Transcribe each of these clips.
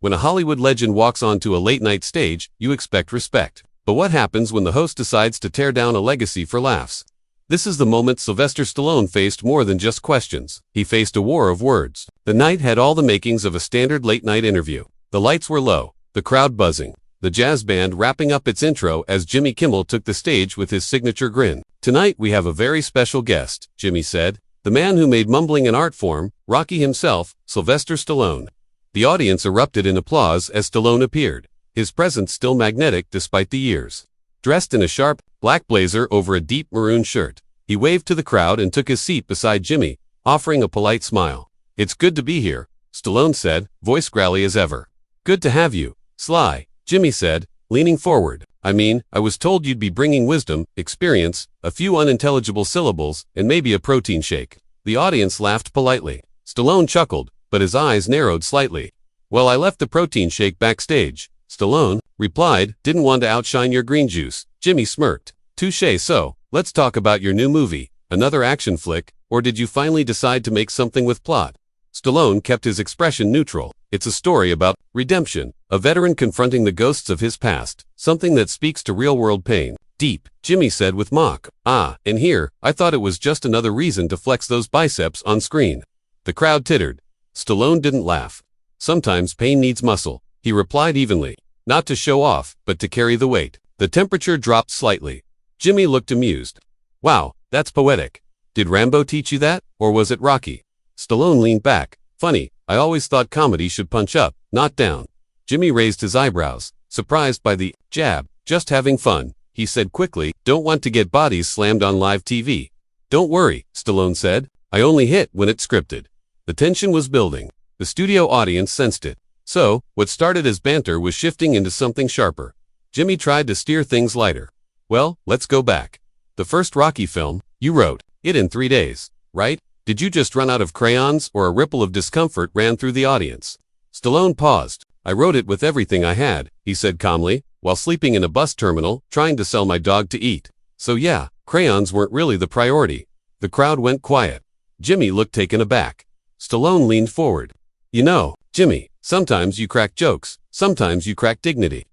When a Hollywood legend walks onto a late-night stage, you expect respect. But what happens when the host decides to tear down a legacy for laughs? This is the moment Sylvester Stallone faced more than just questions. He faced a war of words. The night had all the makings of a standard late-night interview. The lights were low, the crowd buzzing, the jazz band wrapping up its intro as Jimmy Kimmel took the stage with his signature grin. "Tonight we have a very special guest," Jimmy said. "The man who made mumbling an art form, Rocky himself, Sylvester Stallone." The audience erupted in applause as Stallone appeared, his presence still magnetic despite the years. Dressed in a sharp, black blazer over a deep maroon shirt, he waved to the crowd and took his seat beside Jimmy, offering a polite smile. "It's good to be here," Stallone said, voice growly as ever. "Good to have you, Sly," Jimmy said, leaning forward. I was told you'd be bringing wisdom, experience, a few unintelligible syllables, and maybe a protein shake." The audience laughed politely. Stallone chuckled, but his eyes narrowed slightly. "Well, I left the protein shake backstage," Stallone replied. "Didn't want to outshine your green juice." Jimmy smirked. "Touché. So, let's talk about your new movie. Another action flick, or did you finally decide to make something with plot?" Stallone kept his expression neutral. "It's a story about redemption, a veteran confronting the ghosts of his past, something that speaks to real-world pain." "Deep," Jimmy said with mock. And here, I thought it was just another reason to flex those biceps on screen." The crowd tittered. Stallone didn't laugh. "Sometimes pain needs muscle," he replied evenly. "Not to show off, but to carry the weight." The temperature dropped slightly. Jimmy looked amused. "Wow, that's poetic. Did Rambo teach you that, or was it Rocky?" Stallone leaned back. "Funny, I always thought comedy should punch up, not down." Jimmy raised his eyebrows, surprised by the jab. "Just having fun," he said quickly. "Don't want to get bodies slammed on live TV." "Don't worry," Stallone said. "I only hit when it's scripted." The tension was building. The studio audience sensed it. So, what started as banter was shifting into something sharper. Jimmy tried to steer things lighter. "Well, let's go back. The first Rocky film, you wrote it in 3 days, right? Did you just run out of crayons, or a ripple of discomfort ran through the audience?" Stallone paused. "I wrote it with everything I had," he said calmly, "while sleeping in a bus terminal, trying to sell my dog to eat. So yeah, crayons weren't really the priority." The crowd went quiet. Jimmy looked taken aback. Stallone leaned forward. "You know, Jimmy, sometimes you crack jokes, sometimes you crack dignity.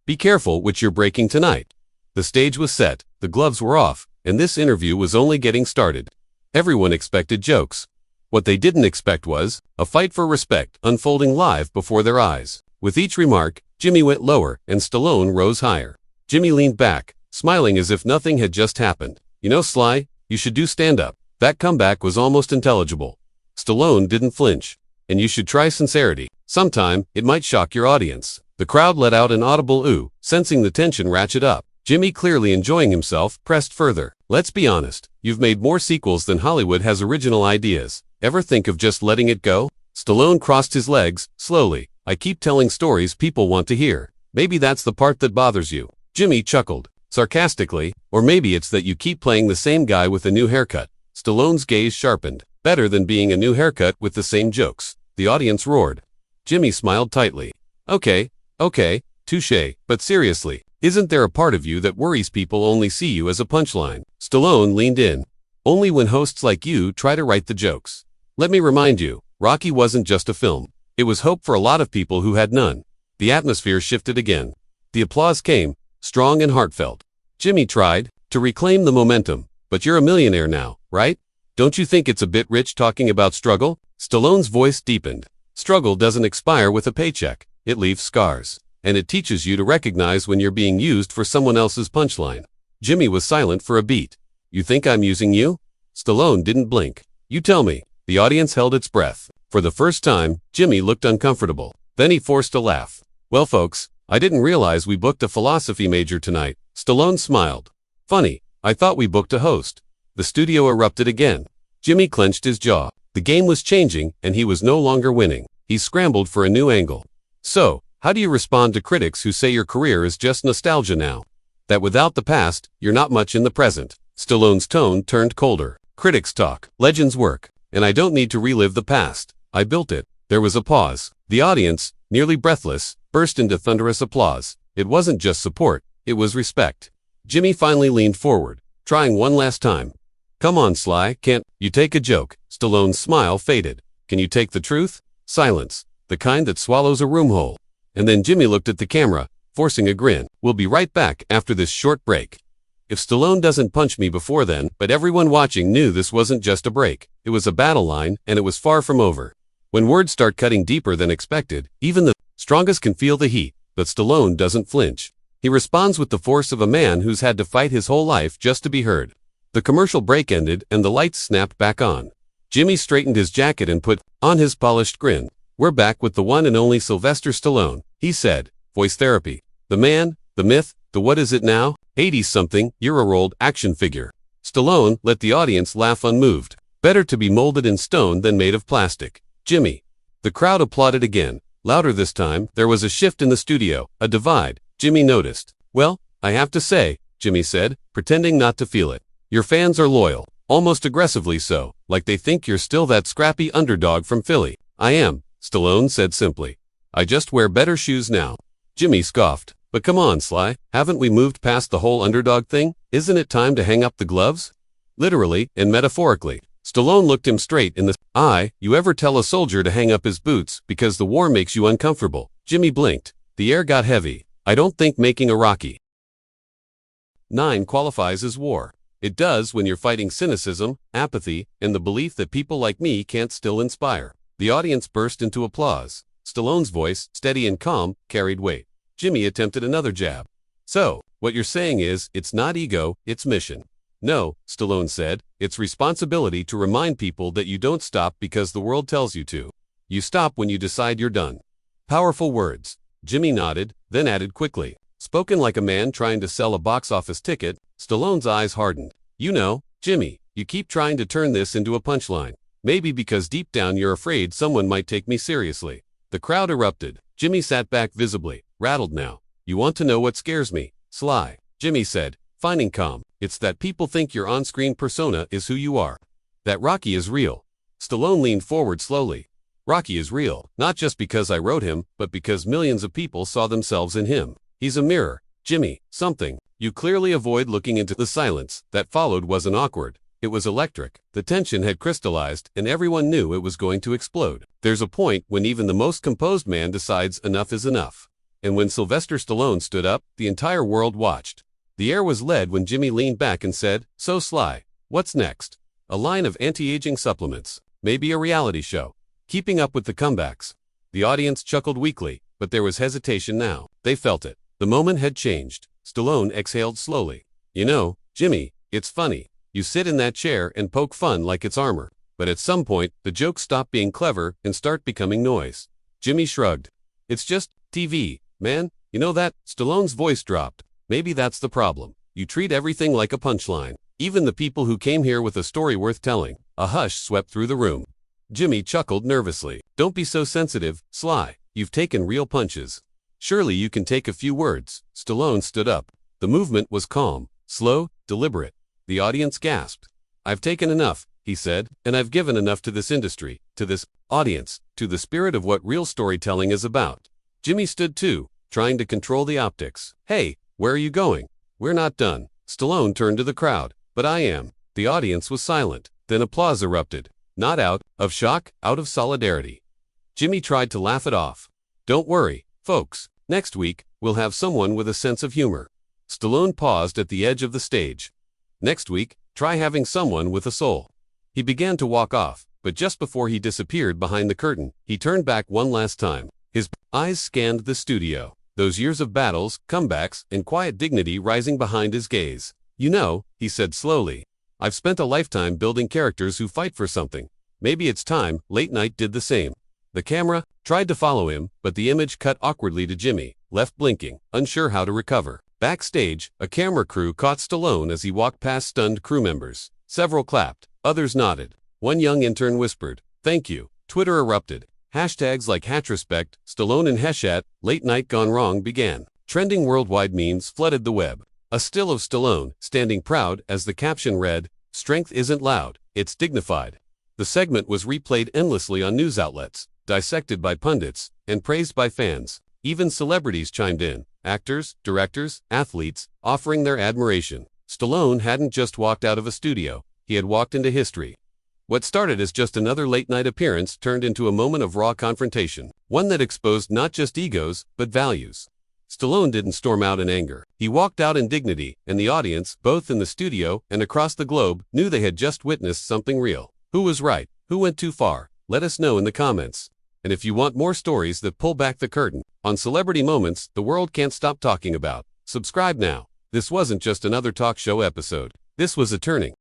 Be careful which you're breaking tonight." The stage was set, the gloves were off, and this interview was only getting started. Everyone expected jokes. What they didn't expect was a fight for respect unfolding live before their eyes. With each remark, Jimmy went lower and Stallone rose higher. Jimmy leaned back, smiling as if nothing had just happened. "You know, Sly, you should do stand-up." That comeback was almost intelligible. Stallone didn't flinch. "And you should try sincerity. Sometime, it might shock your audience." The crowd let out an audible ooh, sensing the tension ratchet up. Jimmy, clearly enjoying himself, pressed further. "Let's be honest, you've made more sequels than Hollywood has original ideas. Ever think of just letting it go?" Stallone crossed his legs, slowly. "I keep telling stories people want to hear. Maybe that's the part that bothers you." Jimmy chuckled, sarcastically. "Or maybe it's that you keep playing the same guy with a new haircut." Stallone's gaze sharpened. "Better than being a new haircut with the same jokes." The audience roared. Jimmy smiled tightly. Okay, touché, but seriously, isn't there a part of you that worries people only see you as a punchline?" Stallone leaned in. "Only when hosts like you try to write the jokes. Let me remind you, Rocky wasn't just a film. It was hope for a lot of people who had none." The atmosphere shifted again. The applause came, strong and heartfelt. Jimmy tried to reclaim the momentum. "But you're a millionaire now, right? Don't you think it's a bit rich talking about struggle?" Stallone's voice deepened. "Struggle doesn't expire with a paycheck. It leaves scars. And it teaches you to recognize when you're being used for someone else's punchline." Jimmy was silent for a beat. "You think I'm using you?" Stallone didn't blink. "You tell me." The audience held its breath. For the first time, Jimmy looked uncomfortable. Then he forced a laugh. "Well, folks, I didn't realize we booked a philosophy major tonight." Stallone smiled. "Funny, I thought we booked a host." The studio erupted again. Jimmy clenched his jaw. The game was changing, and he was no longer winning. He scrambled for a new angle. "So, how do you respond to critics who say your career is just nostalgia now? That without the past, you're not much in the present?" Stallone's tone turned colder. "Critics talk, legends work, and I don't need to relive the past. I built it." There was a pause. The audience, nearly breathless, burst into thunderous applause. It wasn't just support, it was respect. Jimmy finally leaned forward, trying one last time. "Come on, Sly, can't you take a joke?" Stallone's smile faded. "Can you take the truth?" Silence, the kind that swallows a room whole. And then Jimmy looked at the camera, forcing a grin. We'll be right back after this short break. If Stallone doesn't punch me before then, but everyone watching knew this wasn't just a break. It was a battle line, and it was far from over. When words start cutting deeper than expected, even the strongest can feel the heat, but Stallone doesn't flinch. He responds with the force of a man who's had to fight his whole life just to be heard. The commercial break ended and the lights snapped back on. Jimmy straightened his jacket and put on his polished grin. We're back with the one and only Sylvester Stallone, he said. Voice therapy. The man, the myth, the what is it now? 80-something-year-old action figure. Stallone let the audience laugh unmoved. Better to be molded in stone than made of plastic. Jimmy. The crowd applauded again. Louder this time. There was a shift in the studio, a divide. Jimmy noticed. Well, I have to say, Jimmy said, pretending not to feel it. Your fans are loyal. Almost aggressively so, like they think you're still that scrappy underdog from Philly. I am, Stallone said simply. I just wear better shoes now. Jimmy scoffed. But come on, Sly, haven't we moved past the whole underdog thing? Isn't it time to hang up the gloves? Literally and metaphorically. Stallone looked him straight in the eye. You ever tell a soldier to hang up his boots because the war makes you uncomfortable? Jimmy blinked. The air got heavy. I don't think making a Rocky IX qualifies as war. It does when you're fighting cynicism, apathy, and the belief that people like me can't still inspire. The audience burst into applause. Stallone's voice, steady and calm, carried weight. Jimmy attempted another jab. So, what you're saying is, it's not ego, it's mission. No, Stallone said, it's responsibility to remind people that you don't stop because the world tells you to. You stop when you decide you're done. Powerful words. Jimmy nodded, then added quickly. Spoken like a man trying to sell a box office ticket, Stallone's eyes hardened. You know, Jimmy, you keep trying to turn this into a punchline. Maybe because deep down you're afraid someone might take me seriously. The crowd erupted. Jimmy sat back visibly, rattled now. You want to know what scares me? Sly, Jimmy said, finding calm. It's that people think your on-screen persona is who you are. That Rocky is real. Stallone leaned forward slowly. Rocky is real, not just because I wrote him, but because millions of people saw themselves in him. He's a mirror. Jimmy, something. You clearly avoid looking into the silence that followed wasn't awkward. It was electric. The tension had crystallized, and everyone knew it was going to explode. There's a point when even the most composed man decides enough is enough. And when Sylvester Stallone stood up, the entire world watched. The air was lead when Jimmy leaned back and said, So Sly, what's next? A line of anti-aging supplements. Maybe a reality show. Keeping up with the comebacks. The audience chuckled weakly, but there was hesitation now. They felt it. The moment had changed. Stallone exhaled slowly. You know, Jimmy, it's funny. You sit in that chair and poke fun like it's armor. But at some point, the jokes stop being clever and start becoming noise. Jimmy shrugged. It's just TV, man. You know that? Stallone's voice dropped. Maybe that's the problem. You treat everything like a punchline. Even the people who came here with a story worth telling. A hush swept through the room. Jimmy chuckled nervously. Don't be so sensitive, Sly. You've taken real punches. Surely you can take a few words. Stallone stood up. The movement was calm, slow, deliberate. The audience gasped. I've taken enough, he said, and I've given enough to this industry, to this audience, to the spirit of what real storytelling is about. Jimmy stood too, trying to control the optics. Hey, where are you going? We're not done. Stallone turned to the crowd. But I am. The audience was silent. Then applause erupted. Not out of shock, out of solidarity. Jimmy tried to laugh it off. Don't worry, folks. Next week, we'll have someone with a sense of humor. Stallone paused at the edge of the stage. Next week, try having someone with a soul. He began to walk off, but just before he disappeared behind the curtain, he turned back one last time. His eyes scanned the studio. Those years of battles, comebacks, and quiet dignity rising behind his gaze. You know, he said slowly, I've spent a lifetime building characters who fight for something. Maybe it's time. Late Night did the same. The camera tried to follow him, but the image cut awkwardly to Jimmy, left blinking, unsure how to recover. Backstage, a camera crew caught Stallone as he walked past stunned crew members. Several clapped, others nodded. One young intern whispered, Thank you. Twitter erupted. Hashtags like #respect, Stallone and Heshat, Late Night Gone Wrong began. Trending worldwide memes flooded the web. A still of Stallone, standing proud as the caption read, Strength isn't loud, it's dignified. The segment was replayed endlessly on news outlets, dissected by pundits, and praised by fans. Even celebrities chimed in, actors, directors, athletes, offering their admiration. Stallone hadn't just walked out of a studio, he had walked into history. What started as just another late-night appearance turned into a moment of raw confrontation, one that exposed not just egos, but values. Stallone didn't storm out in anger. He walked out in dignity, and the audience, both in the studio and across the globe, knew they had just witnessed something real. Who was right? Who went too far? Let us know in the comments. And if you want more stories that pull back the curtain on celebrity moments the world can't stop talking about, subscribe now. This wasn't just another talk show episode. This was a turning